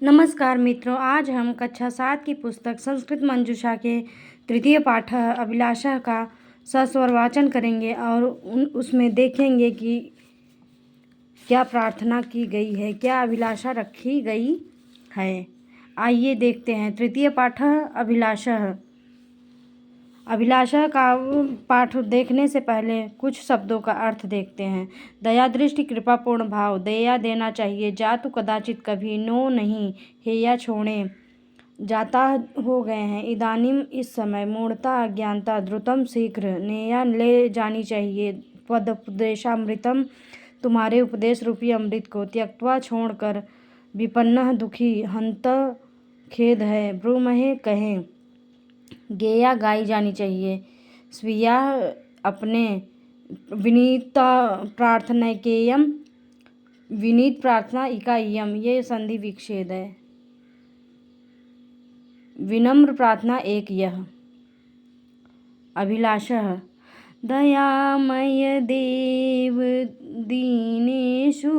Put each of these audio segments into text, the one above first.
नमस्कार मित्रों, आज हम कक्षा 7 की पुस्तक संस्कृत मंजूषा के तृतीय पाठ अभिलाषा का सस्वर वाचन करेंगे और उसमें देखेंगे कि क्या प्रार्थना की गई है, क्या अभिलाषा रखी गई है। आइए देखते हैं। तृतीय पाठ अभिलाषा। अभिलाषा का पाठ देखने से पहले कुछ शब्दों का अर्थ देखते हैं। दया दृष्टि कृपापूर्ण भाव, दया देना चाहिए। जातु कदाचित कभी, नो नहीं, हेया छोड़े जाता हो गए हैं। इदानीम इस समय, मूढ़ता अज्ञानता द्रुतम शीघ्र, नेया ले जानी चाहिए। पदोपदेशामृतम, तुम्हारे उपदेश रूपी अमृत को त्यक्त्वा छोड़कर, विपन्नः दुखी, हंत खेद है, ब्रूमहे कहें। गेया गाई जानी चाहिए। स्वीया अपने, विनीत प्रार्थनैकेयम, विनीत प्रार्थना इकाइयम, ये संधि विच्छेद है। विनम्र प्रार्थना एक यह। अभिलाषः दयामय देव दीनेषु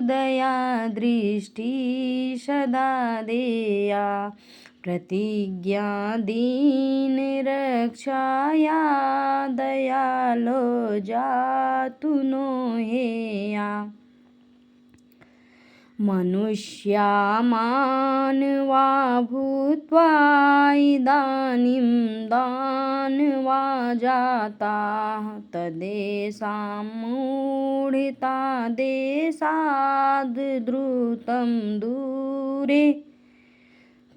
दया दृष्टि सदा देया, प्रतिज्ञा दीन रक्षाया, दयालो जातु नो हेया। मनुष्या मानवा भूत्वा इदानीं दानवा जाताः, तदेषां मूढता देशाद् द्रुतं दूरे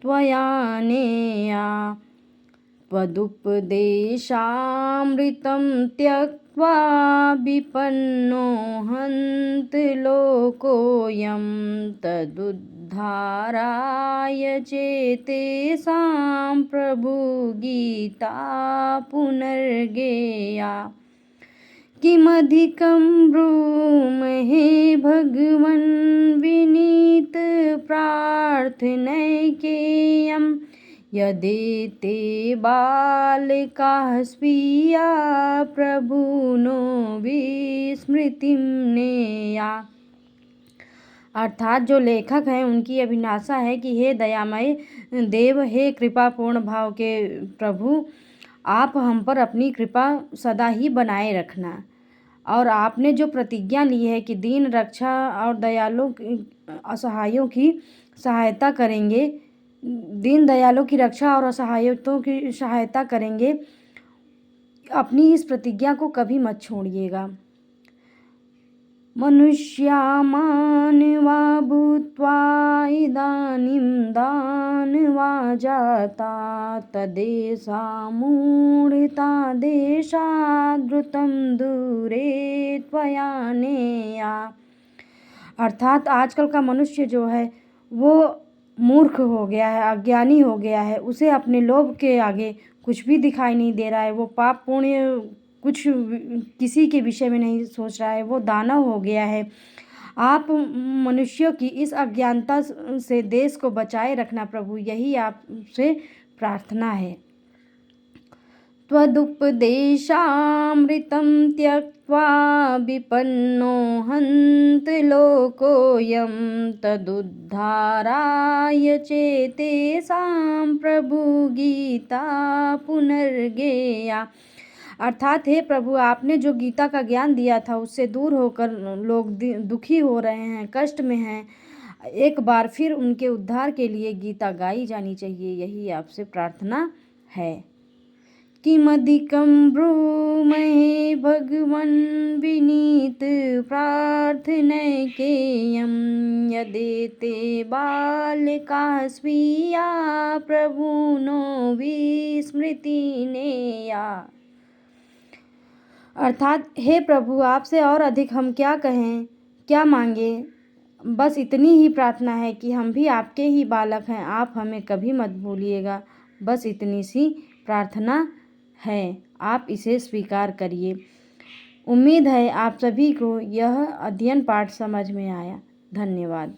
त्वयानेया। त्वदुपदेशामृतं त्यक्त्वा विपन्नो हन्त लोकोऽयं, तदुद्धाराय चेतेषां प्रभु गीता पुनर्गेया। किमधिकं ब्रूमहे भगवन् विनीत प्रार्थनैकेयं, यदेते बालकाः स्वीया प्रभुनो विस्मृतिं नेया। अर्थात जो लेखक हैं उनकी अभिलाषा है कि हे दयामय देव, हे कृपापूर्ण भाव के प्रभु, आप हम पर अपनी कृपा सदा ही बनाए रखना। और आपने जो प्रतिज्ञा ली है कि दीन रक्षा और दयालु असहायों की सहायता करेंगे, दीन दयालु की रक्षा और असहायों की सहायता करेंगे, अपनी इस प्रतिज्ञा को कभी मत छोड़िएगा। मनुष्या मानवा भूत्वा इदानीं दानवा जाता, तदेषां मूढता देशाद् द्रुतं दूरे त्वयानेया। अर्थात आजकल का मनुष्य जो है वो मूर्ख हो गया है, अज्ञानी हो गया है। उसे अपने लोभ के आगे कुछ भी दिखाई नहीं दे रहा है। वो पाप पुण्य कुछ किसी के विषय में नहीं सोच रहा है। वो दानव हो गया है। आप मनुष्यों की इस अज्ञानता से देश को बचाए रखना प्रभु, यही आपसे प्रार्थना है। त्वदुपदेशामृतं त्यक्त्वा विपन्नो हन्त लोकोऽयं, तदुद्धाराय चेतेषां प्रभु गीता पुनर्गेया। अर्थात हे प्रभु, आपने जो गीता का ज्ञान दिया था उससे दूर होकर लोग दुखी हो रहे हैं, कष्ट में हैं। एक बार फिर उनके उद्धार के लिए गीता गाई जानी चाहिए, यही आपसे प्रार्थना है। किमधिकं ब्रूमहे भगवन् विनीत प्रार्थनैकेयं, यदेते बालकाः स्वीया प्रभुनो विस्मृति नेया। अर्थात हे प्रभु, आपसे और अधिक हम क्या कहें, क्या मांगे। बस इतनी ही प्रार्थना है कि हम भी आपके ही बालक हैं, आप हमें कभी मत भूलिएगा। बस इतनी सी प्रार्थना है, आप इसे स्वीकार करिए। उम्मीद है आप सभी को यह अध्ययन पाठ समझ में आया। धन्यवाद।